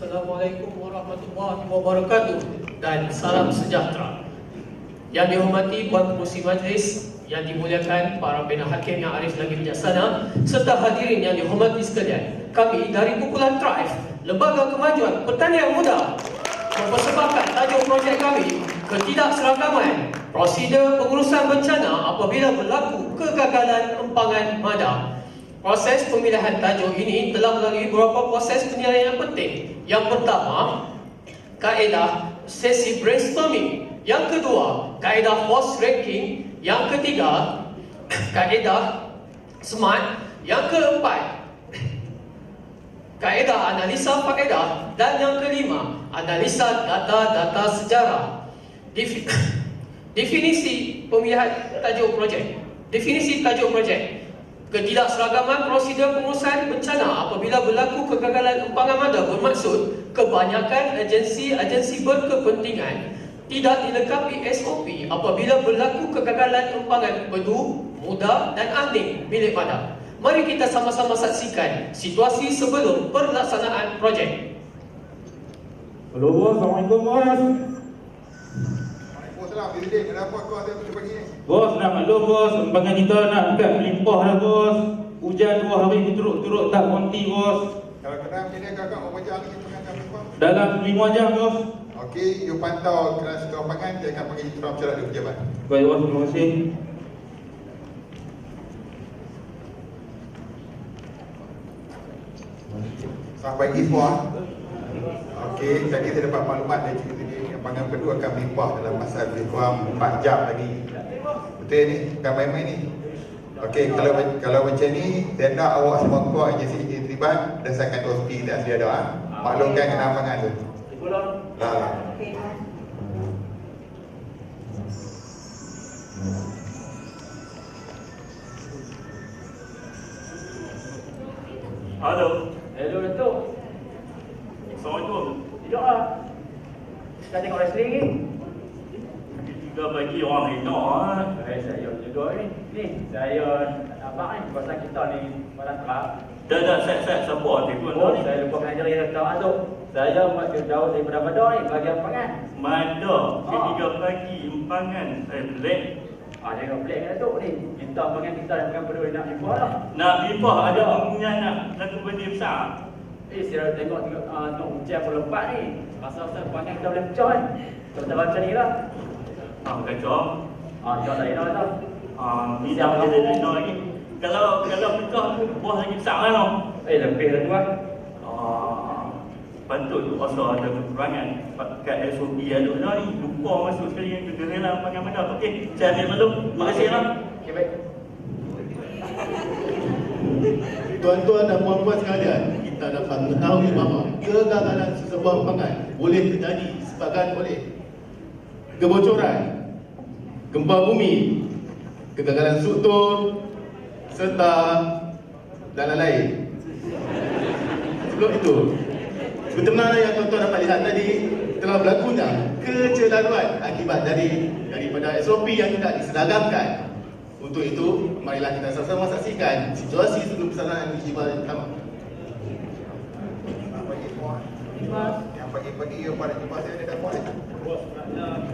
Assalamualaikum warahmatullahi wabarakatuh dan salam sejahtera. Yang dihormati Puan Pengerusi Majlis, yang dimuliakan para bina hakim yang arif lagi bijaksana, serta hadirin yang dihormati sekalian. Kami dari kumpulan Thrive, Lembaga Kemajuan Pertanian Muda, mempersembahkan tajuk projek kami, Ketidakseragaman Prosedur Pengurusan Bencana Apabila Berlaku Kegagalan Empangan Mada. Proses pemilihan tajuk ini telah melalui beberapa proses penilaian yang penting. Yang pertama, kaedah sesi brainstorming. Yang kedua, kaedah force ranking. Yang ketiga, kaedah SMART. Yang keempat, kaedah analisa faedah. Dan yang kelima, analisa data-data sejarah. Definisi pemilihan tajuk projek. Definisi tajuk projek: ketidakseragaman prosedur pengurusan bencana apabila berlaku kegagalan empangan mada bermaksud kebanyakan agensi-agensi berkepentingan tidak dilengkapi SOP apabila berlaku kegagalan empangan bedu, muda dan ahli milik mada. Mari kita sama-sama saksikan situasi sebelum pelaksanaan projek. Halo bos, Assalamualaikum bos. Waalaikumsalam, Billy. Kenapa kau ada pagi ni? Bos, nak maklum bos, empangan kita nak angkat melimpah dah bos. Hujan 2 hari berturut-turut tak berhenti bos. Kalau kena macam ni, kakak berapa jam lagi pengangkat melimpah? Dalam 5 jam bos. Okey, you pantau keras kewangan, dia akan panggil Tuan Pencerak di pejabat. Baik bos, terima kasih. Selamat pagi semua. Okey, tadi saya dapat maklumat dari cikgu tadi, empangan pedu akan melimpah dalam masa lebih kurang 4 jam lagi. Betul ni? Bukan main-main ni. Okey, kalau macam ni, saya nak awak semua keluar agensi terlibat berdasarkan OSP kita sedia ada. Maklumkan kena empangan tu. Lah. Halo. Hello Datuk. Assalamualaikum. Tidak lah. Dah tengok wrestling ni? Tiga pagi orang renok Saya juga ni. Ni, saya abang ni. Pasal kita ni malam terang. Dah set siapa telefon Oh, ni? saya lupa kena jadi Datuk Azuk. Saya jauh daripada Mada ni, bahagian pangan. Mada, tiga pagi empangan. Black. Jangan pelik kan Datuk ni. Kita pangan kita dan pangan peduli nak jumpa lah. Nak limpah ada kemungkinan nak satu benda besar. Saya tengok hujan pun lebat ni. Rasa-rasa pangan kita boleh pecah kan. Kita macam ni lah. Kacau. Jauh dari dah tau. Ni dah ada renok lagi. Kalau pecah tu, buah lagi besar kan tau? Lebih dah tu lah. Patut tu rasa ada kekurangan kat SOP ada dah ni. Lupa masuk sekali yang kegagalan empangan mada. Okey, saya ambil maklum. Terima kasih lah. Okay, baik. Tuan-tuan dan puan-puan sekalian, kita dapat mengetahui bahawa kegagalan sesebuah empangan boleh terjadi disebabkan oleh kebocoran, gempa bumi, kegagalan struktur serta dan lain-lain. Sebelum itu, seperti mana yang tuan-tuan dapat lihat tadi, telah berlakunya kecelaruan akibat daripada SOP yang tidak diseragamkan. Untuk itu, marilah kita sama-sama saksikan situasi sebelum pelaksanaan uji coba pertama. Selamat pagi semua. Yang pagi-pagi you pada jumpa saya ada dapat. Bos, nak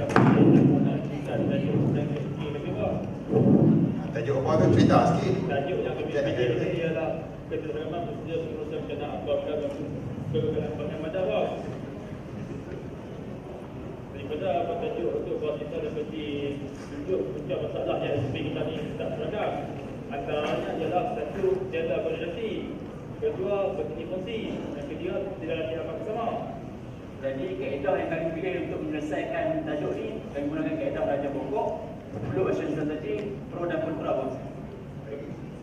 Tajuk apa tu? Cerita sikit. tajuk yang kami pilih ialah ketidakseragaman prosedur pengurusan bencana apabila kegagalan empangan mada bos. Daripada apa tajuk untuk bos kita dapat tunjuk punca masalah yang SOP kita ni tak seragam. Antaranya ialah satu, tiada koordinasi. Kedua, bertinggi fungsi. Yang ketiga, tidak ada rapat bersama. Jadi kaedah yang kami pilih untuk menyelesaikan tajuk ni, kami gunakan kaedah belajar pokok, perlu assurance strategy, pro dan kontra bos.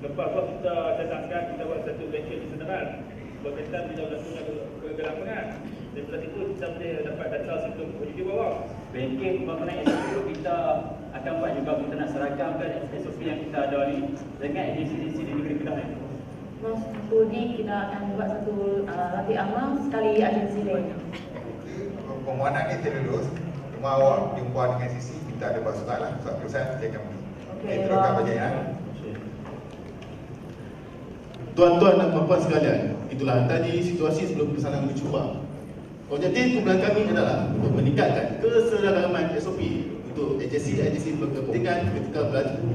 Lepas tu kita datangkan, kita buat satu lecture di senaran berkaitan bila berlakunya kegagalan empangan. Dan setelah itu kita boleh dapat data sebelum uji bawah. Banking mengenai SOP kita akan buat juga kita nak seragamkan SOP yang kita ada ni dengan agensi-agensi di negeri kita ni. Mas Budi, kita akan buat satu latih amal sekali agensi lain. Permohonan ni terlulus. Cuma awak jumpa dengan sisi, kita ada buat surat lah. Surat tulisan saya akan teruskan bajet ya. Tuan-tuan dan puan-puan sekalian, itulah tadi situasi sebelum pelaksanaan uji coba. Objektif kumpulan kami adalah untuk meningkatkan keseragaman SOP untuk agensi-agensi berkepentingan ketika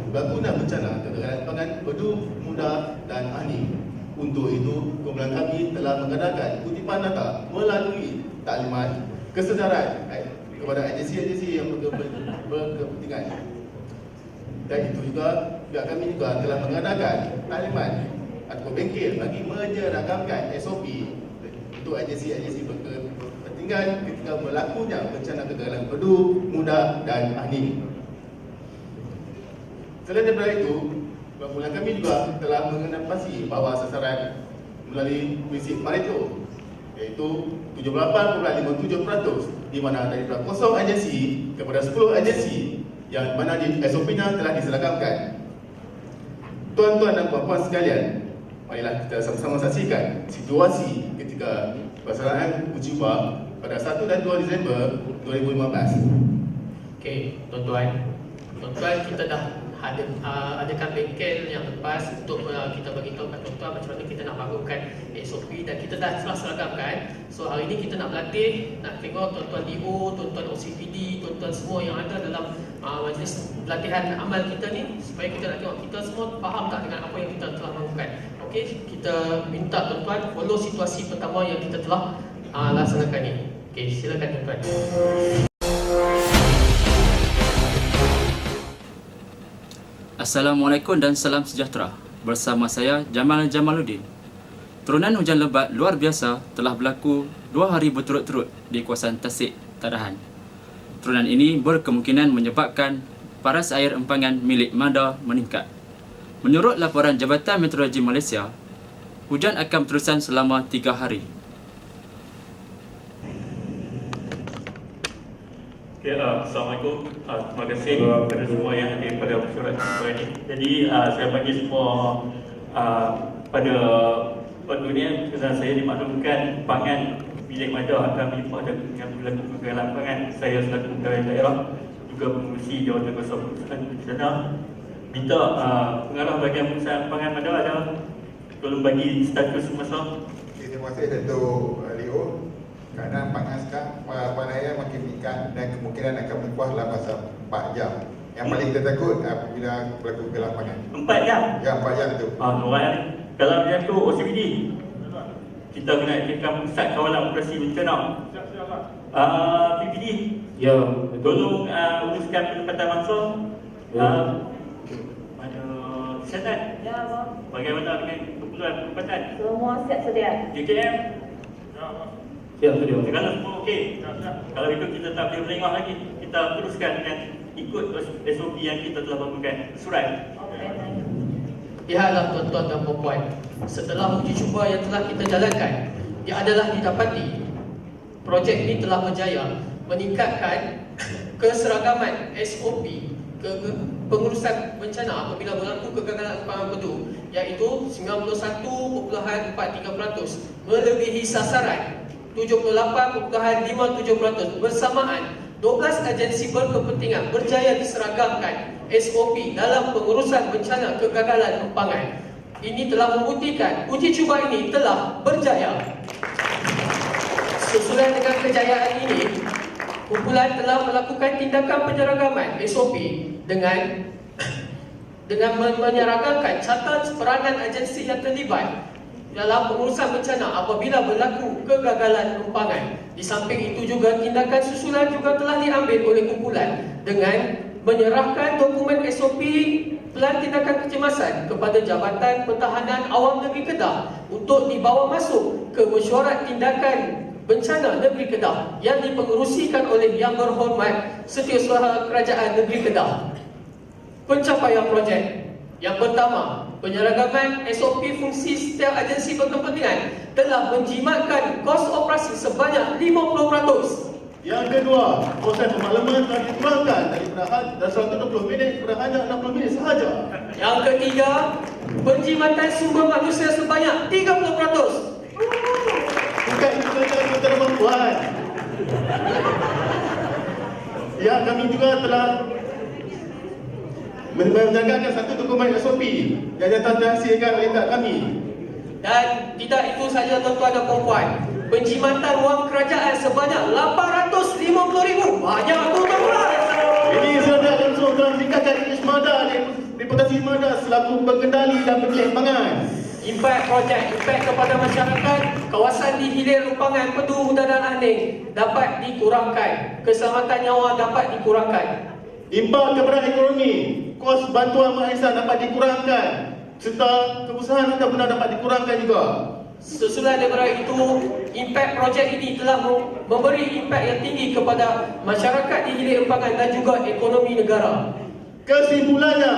berlakunya bencana kegagalan pangan bedu, muda dan ahli. Untuk itu, kumpulan kami telah mengadakan kutipan data melalui taklimat kesedaran kepada agensi-agensi yang berkepentingan. Dan itu juga pihak kami juga telah mengadakan taklimat atau bengkel bagi menyeragamkan SOP untuk agensi-agensi berkepentingan ketika berlakunya bencana kegagalan bedu, muda dan ahli. Selain daripada itu, kumpulan kami juga telah mengenapasi bawah sasaran melalui prinsip Pareto, iaitu 78.57%, di mana daripada 0 agensi kepada 10 agensi yang mana di SOP-nya telah diseragamkan. Tuan-tuan dan puan-puan sekalian, marilah kita sama-sama saksikan situasi ketika pelaksanaan uji coba pada 1 dan 2 Disember 2015. Okey, tuan-tuan, kita dah adakan bengkel yang lepas untuk kita bagi tahu kat tuan-tuan macam mana kita nak bangunkan SOP dan kita dah telah seragamkan. So hari ini kita nak berlatih, nak tengok tuan-tuan DO, tuan-tuan OCPD, tuan-tuan semua yang ada dalam majlis pelatihan amal kita ni, supaya kita nak tengok kita semua faham tak dengan apa yang kita telah bangunkan. Okey, kita minta tuan-tuan follow situasi pertama yang kita telah laksanakan ni. Okey, silakan tuan-tuan. Assalamualaikum dan salam sejahtera. Bersama saya Jamal Jamaluddin. Turunan hujan lebat luar biasa telah berlaku 2 hari berturut-turut di kawasan Tasik, Tadahan. Turunan ini berkemungkinan menyebabkan paras air empangan milik Mada meningkat. Menurut laporan Jabatan Meteorologi Malaysia, hujan akan berterusan selama 3 hari. Okay, Assalamualaikum. Terima kasih kepada semua yang hadir pada mesyuarat kita ini. Jadi saya bagi semua pada dunia, kerana saya dimaklumkan pangan milik Mada akan melimpah dengan berlaku kegagalan pangan. Saya selaku pegawai daerah juga pengurusi Jawatan Kuasa Pengurusan Bencana minta pengarah bahagian pengurusan pangan Mada ada tolong bagi status semasa. Terima kasih Dato' Leo. Kerana pangan sekarang panaya makin meningkat dan kemungkinan akan melimpah dalam masa 4 jam. Yang paling kita takut apabila berlaku kegagalan pangan. 4 jam? Ya, 4 jam tu. Orang kalau macam tu OCPD kita kena ikutkan pusat kawalan operasi bencana. PPD Ya, tolong uruskan penempatan mangsa. Mana kesihatan? Ya, Abang. Bagaimana dengan kumpulan penempatan? Semua siap sedia. JKM? ya sedia. Segala semua okey. Kalau itu kita tak boleh melengah lagi. Kita teruskan dengan ikut SOP yang kita telah bangunkan. Surat. Lihatlah tuan-tuan dan puan-puan, setelah uji cuba yang telah kita jalankan, ia adalah didapati projek ini telah berjaya meningkatkan keseragaman SOP pengurusan bencana apabila berlaku kegagalan pangan bedu, iaitu 91.43%, melebihi sasaran 78.57%. Bersamaan, 12 agensi berkepentingan berjaya diseragamkan SOP dalam pengurusan bencana kegagalan empangan. Ini telah membuktikan uji cuba ini telah berjaya. Sesuai dengan kejayaan ini, kumpulan telah melakukan tindakan penyeragaman SOP dengan menyeragamkan catat peranan agensi yang terlibat dalam pengurusan bencana apabila berlaku kegagalan empangan. Di samping itu juga tindakan susulan juga telah diambil oleh kumpulan dengan menyerahkan dokumen SOP Pelan Tindakan Kecemasan kepada Jabatan Pertahanan Awam Negeri Kedah untuk dibawa masuk ke Mesyuarat Tindakan Bencana Negeri Kedah yang dipengerusikan oleh Yang Berhormat Setiausaha Kerajaan Negeri Kedah. Pencapaian projek yang pertama, penyeragaman SOP fungsi setiap agensi berkepentingan telah menjimatkan kos operasi sebanyak 50%. Yang kedua, proses pemaklaman telah dikurangkan daripada 120 minit kepada hanya 60 minit sahaja. Yang ketiga, penjimatan sumber manusia sebanyak 30%. Bukan itu saja tuan-tuan dan puan. Ya, kami juga telah menegakkan satu dokumen SOP yang telah dihasilkan oleh pihak kami. Dan tidak itu saja tuan-tuan dan puan-puan, penjimatan wang kerajaan sebanyak 850,000. Banyak tu tuan-tuan. Ini saya nak langsung dalam tingkatkan Ismada, Deputasi Ismada selaku pengendali dan penilai pangan. Impak projek, impak kepada masyarakat, kawasan di hilir Rumpangan, Pedu, Hutan dan Aning dapat dikurangkan. Keselamatan nyawa dapat dikurangkan. Impak kepada ekonomi, kos bantuan Mak Aisyah dapat dikurangkan, serta keusahaan akan benar dapat dikurangkan juga. Sesudah daripada itu, impak projek ini telah memberi impak yang tinggi kepada masyarakat di hilir Rumpangan dan juga ekonomi negara. Kesimpulannya,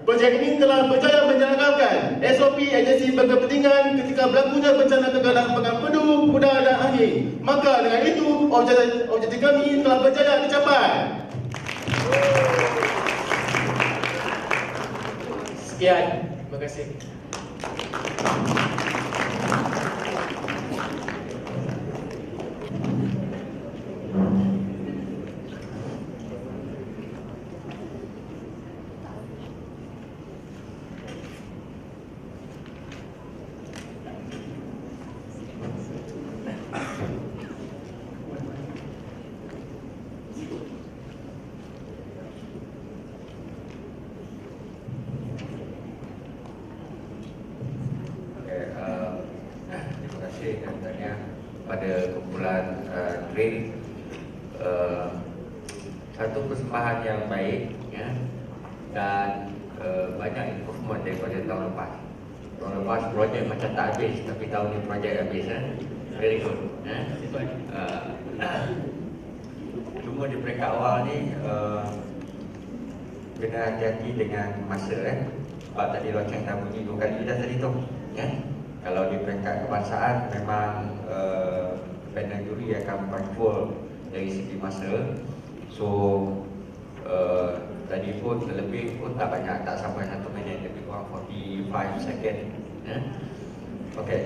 projek ini telah berjaya menjalankan SOP agensi berkepentingan ketika berlakunya bencana kegagalan Rumpangan, Pedu, Hutan dan Aning. Maka dengan itu, objektif kami telah berjaya dicapai. Sekian, terima kasih. Terima kasih katanya pada kumpulan Green, satu persembahan yang baik ya, dan banyak improvement daripada tahun lepas. Tahun lepas projek macam tak habis, tapi tahun ni projek habis very good cuma di peringkat awal ni kena hati-hati dengan masa sebab tadi loceng dah bunyi 2 kali dah tadi tu ya. Kalau di peringkat kebangsaan memang panel juri akan control dari segi masa. So tadi pun lebih pun tak banyak, tak sampai 1 minit, lebih kurang 45 second ya. Okey.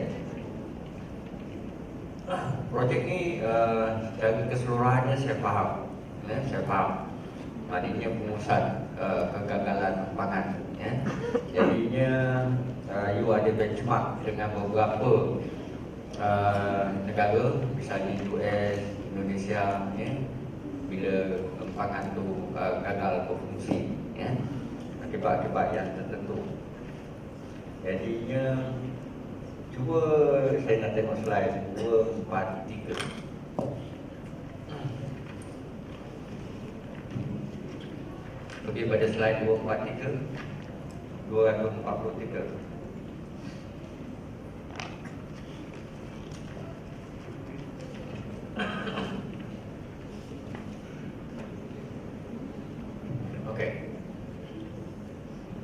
Projek ni secara keseluruhannya saya faham ya, saya faham maknanya pengurusan kegagalan pangan ya. Jadinya you ada benchmark dengan beberapa negara, misalnya US, Indonesia ya, bila pangan tu gagal berfungsi ya, akibat-akibat yang tertentu. Jadinya cuba saya nak tengok slide 2, 4, 3. Pergi pada slide 2, 4, 3 243. Okey.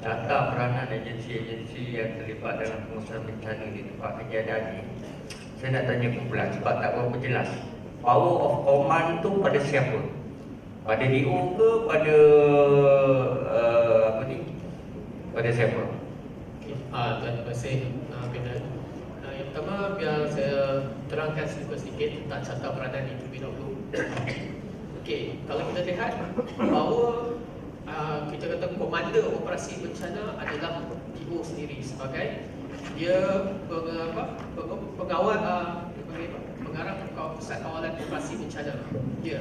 Data peranan agensi-agensi yang terlibat dalam pengurusan bencana di tempat kejadian ini, saya nak tanya kumpulan sebab tak berapa jelas. Power of command tu pada siapa? Pada DO ke pada apa ni? Pada siapa? Terima kasih Penan. Yang pertama, biar saya terangkan sedikit tentang carta peranan ini terlebih dahulu. Okey, kalau kita lihat bahawa kita kata komander operasi bencana adalah DO sendiri sebagai dia pengawal pengarah pusat kawalan operasi bencana dia,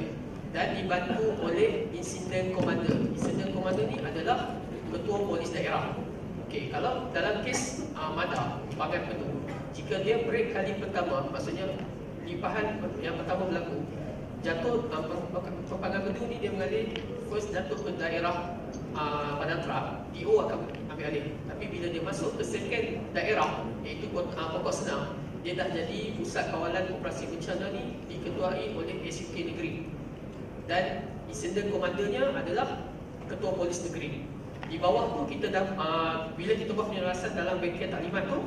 dan dibantu oleh incident commander. Incident commander ni adalah ketua polis daerah. Okey, kalau dalam kes Mada Rumpangan Pedu, jika dia break kali pertama, maksudnya limpahan yang pertama berlaku, jatuh Rumpangan Pedu ni dia mengalir first jatuh ke daerah Padang Terak, DO akan ambil alih. Tapi bila dia masuk ke second daerah, iaitu Pokok Senang, dia dah jadi pusat kawalan operasi bencana ni diketuai oleh SUK negeri, dan incident komandernya adalah ketua polis negeri. Di bawah tu kita dah bila kita buat penyelarasan dalam bengkel taklimat tu,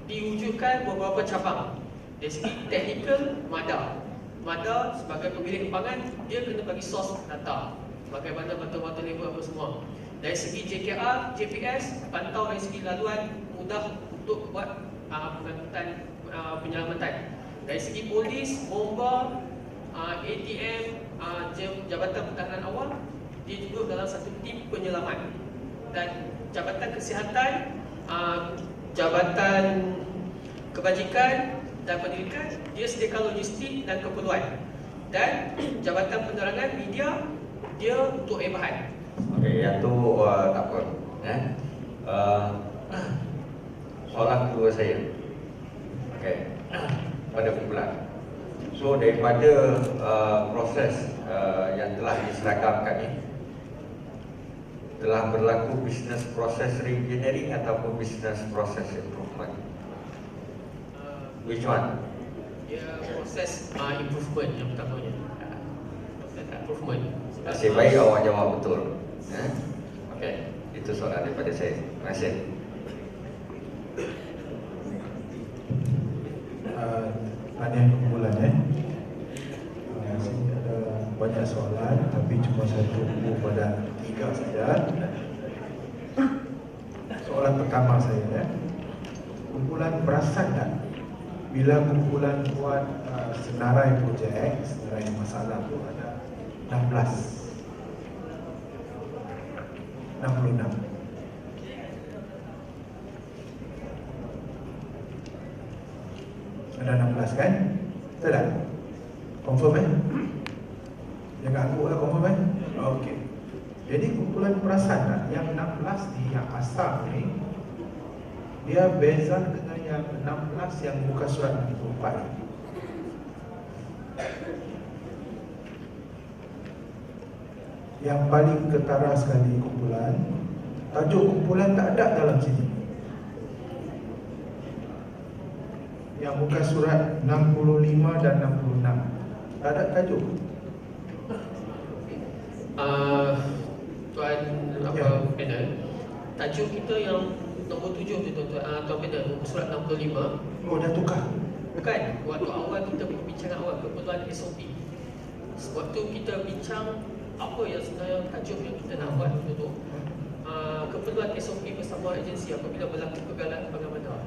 diwujudkan beberapa cabang. Dari segi teknikal, Mada sebagai pemilik Rumpangan, dia kena bagi source data, bagaimana water level apa semua. Dari segi JKR, JPS, pantau dari segi laluan, mudah untuk buat pengangkutan penyelamatan. Dari segi polis, bomba, ATM, Jabatan Pertahanan Awal, dia juga dalam satu tim penyelamat. Dan Jabatan Kesihatan, Jabatan Kebajikan, dan pendidikan, dia sediakan logistik dan keperluan. Dan Jabatan Penerangan Media, dia untuk bahan. Okey, yang tu tak apa. Soalan kedua saya. Okey. Pada kumpulan. So daripada proses yang telah diseragamkan ni, telah berlaku business process reengineering ataupun business process improvement? Which one? Dia proses improvement yang pertamanya. Proses improvement. Nasib baik awak jawab betul. Okey, itu soalan daripada saya. Terima kasih. Tahniah kumpulan sini ada banyak soalan tapi cuma satu pada 3 saja. Soalan pertama saya, kumpulan perasan tak bila kumpulan buat senarai projek, senarai masalah tu ada 66. Ada 16 kan? Betul tak? Confirm Jangan aku lah confirm Okey. Jadi kumpulan perasan tak yang 16 ni, yang asal ni, dia beza dengan yang 16 yang muka surat 24 ni. Yang paling ketara sekali kumpulan, tajuk kumpulan tak ada dalam sini. Yang muka surat 65 dan 66 tak ada tajuk. Tuan panel, tajuk kita yang nombor 7 tu tuan panel, muka surat 65. Oh, dah tukar? Bukan, waktu awal kita perbincangan awal keperluan SOP. Waktu kita bincang apa yang sebenarnya tajuk yang kita nak buat tu, keperluan SOP bersama agensi apabila berlaku kegagalan bagaimana.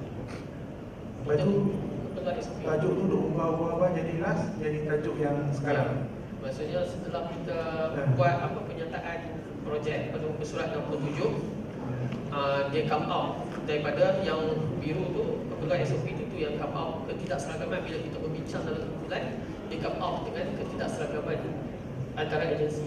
Tajuk tu duk ubah-ubah jadi last, jadi tajuk yang sekarang. Maksudnya setelah kita buat penyataan projek pada muka surat 67, dia come out daripada yang biru tu, keperluan SOP tu yang come out ketidakseragaman bila kita berbincang dalam kumpulan, dia come out dengan ketidakseragaman antara agensi.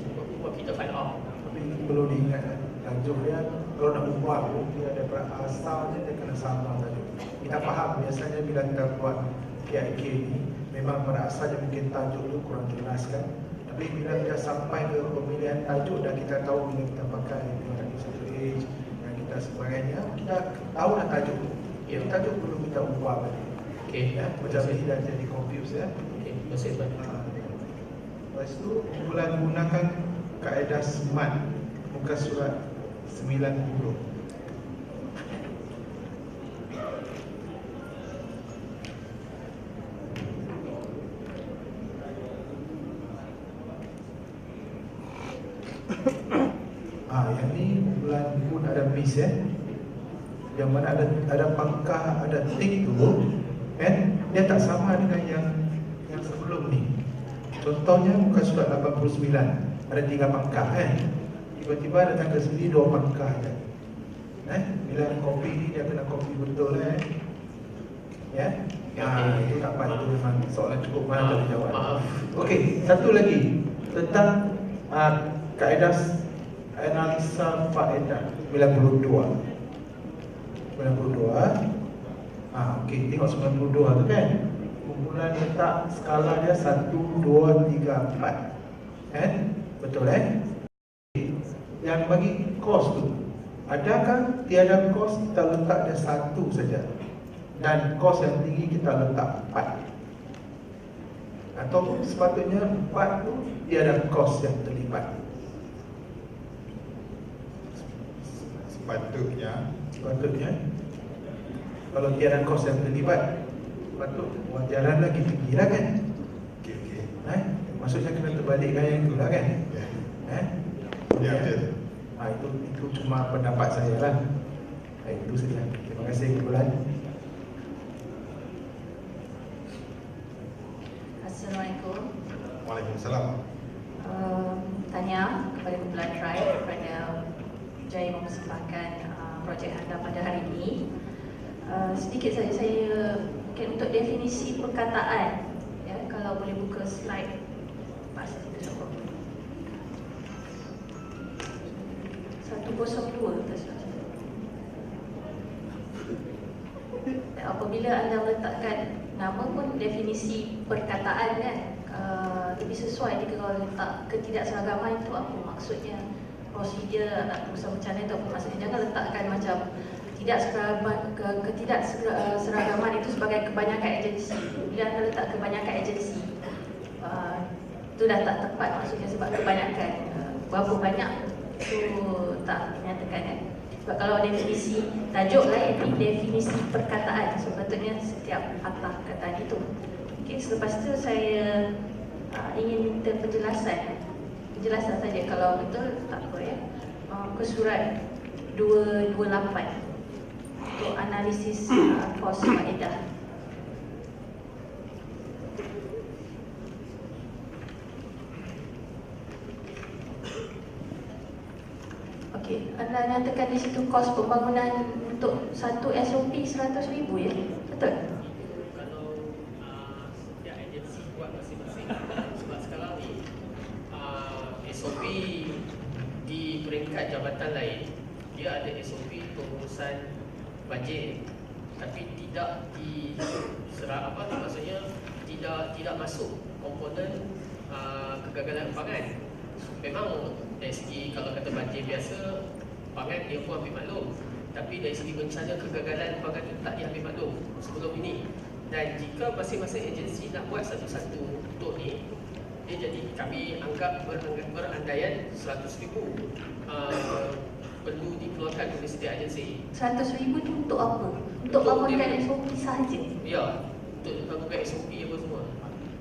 Kita find out. Tapi perlu diingat tajuk dia kalau nak ubah pun dia daripada asalnya dia kena sama tajuk. Kita faham biasanya bila kita buat KIK ni memang pada asalnya mungkin tajuk tu kurang jelas kan. Tapi bila kita sampai ke pemilihan tajuk dan kita tahu bila kita pakai satu age dan kita sebagainya, kita tahu dah tajuk tu. Jadi tajuk perlu kita ubah balik. Okey, macam ni dah jadi confused ya. Okey, terima kasih tuan. Lepas tu kumpulan gunakan kaedah SMART muka surat 90. Yang ni kumpulan pun ada miss yang mana ada pangkah, ada tik tu dia tak sama dengan yang sebelum ni. Contohnya muka surat 89 ada 3 pangkah tiba-tiba datang ke sini 2 pangkah je. Bila kopi ni dia kena kopi betul itu tak apa, itu memang soalan cukup mana tak dijawab. Okey, satu lagi tentang kaedah analisa faedah 92. Okey, tengok 92 tu kan. Kumpulan letak skala dia 1, 2, 3, 4. Betul Yang bagi kos tu, adakah tiada kos kita letak dia 1 saja dan kos yang tinggi kita letak 4? Ataupun sepatutnya 4 tu tiada kos yang terlibat? Sepatutnya kalau tiada kos yang terlibat, patut wajaran lagi tinggi lah kan. Maksudnya kena terbalikkan yang itu lah kan. Itu cuma pendapat saya lah. Itu saja. Terima kasih kumpulan. Assalamualaikum. Waalaikumsalam. Tanya kepada kumpulan Tribe kerana berjaya mempersembahkan projek anda pada hari ini. Sedikit saja saya Okay, untuk definisi perkataan, ya, kalau boleh buka slide pas kita cuba. 102 tersalah. Apabila anda meletakkan nama pun definisi perkataan kan, lebih sesuai jika kalau letak ketidakseragaman itu apa maksudnya, prosedur atau usaha macam itu apa maksudnya. Jangan letakkan macam ketidakseragaman itu sebagai kebanyakan agensi. Bila anda letak kebanyakan agensi, itu dah tak tepat maksudnya, sebab kebanyakan berapa banyak itu tak dinyatakan kan. Sebab kalau definisi tajuk lain, definisi perkataan, sepatutnya setiap patah perkataan itu. Okay, selepas itu saya ingin minta penjelasan saja kalau betul tak apa ya, ke surat 228 untuk analisis kos faedah. Okey, anda nyatakan di situ kos pembangunan untuk satu SOP 100,000 ya? Betul? Kalau setiap agensi buat masing-masing. Sebab sekarang ni SOP di peringkat jabatan lain, dia ada SOP pengurusan bajet, tapi tidak maksudnya tidak masuk komponen kegagalan pangan. Memang dari segi kalau kata bajet biasa, pangan dia pun ambil maklum, tapi dari segi bencana kegagalan pangan itu tak diambil maklum sebelum ini. Dan jika masing-masing agensi nak buat satu-satu untuk ni, dia jadi kami anggap berandaian 100,000 perlu dikeluarkan oleh setiap agensi. 100,000 itu untuk apa? Untuk bangunkan SOP sahaja? Ya, untuk bangunkan SOP apa semua.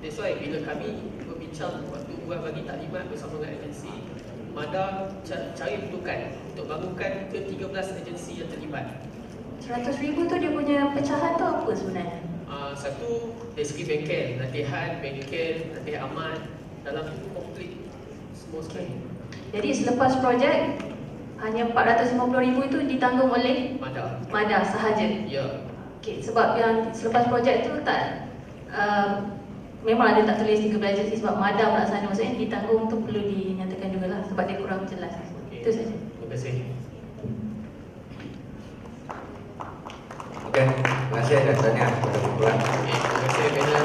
That's why bila kami berbincang waktu buat bagi taklimat bersama dengan agensi, MADA cari rujukan untuk bangunkan ke 13 agensi yang terlibat. 100,000 tu dia punya pecahan tu apa sebenarnya? Satu, dari segi bengkel, latihan aman, dalam itu komplit semua sekali. Jadi selepas projek, hanya 450,000 itu ditanggung oleh MADA sahaja? Ya. Okay, sebab yang selepas projek tu tak, memang ada tak tulis 13 agensi sebab MADA melaksana, maksudnya ditanggung tu perlu dinyatakan jugalah sebab dia kurang jelas. Okay. Itu saja. Terima kasih. Okey, terima kasih dan tanya kepada kumpulan. Terima kasih Bena.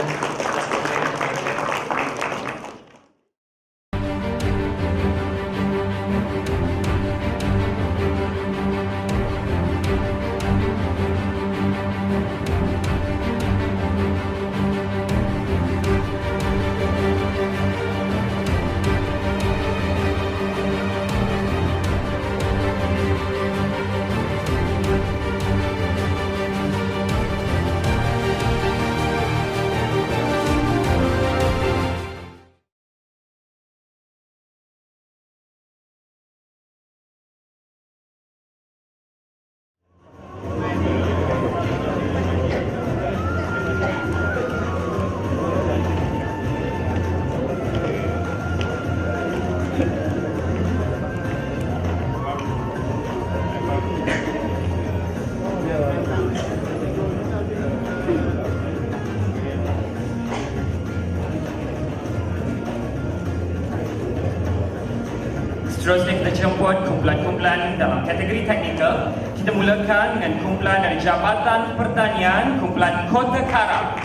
Seterusnya kita jemput kumpulan-kumpulan dalam kategori teknikal. Kita mulakan dengan kumpulan dari Jabatan Pertanian, kumpulan Kota Karak.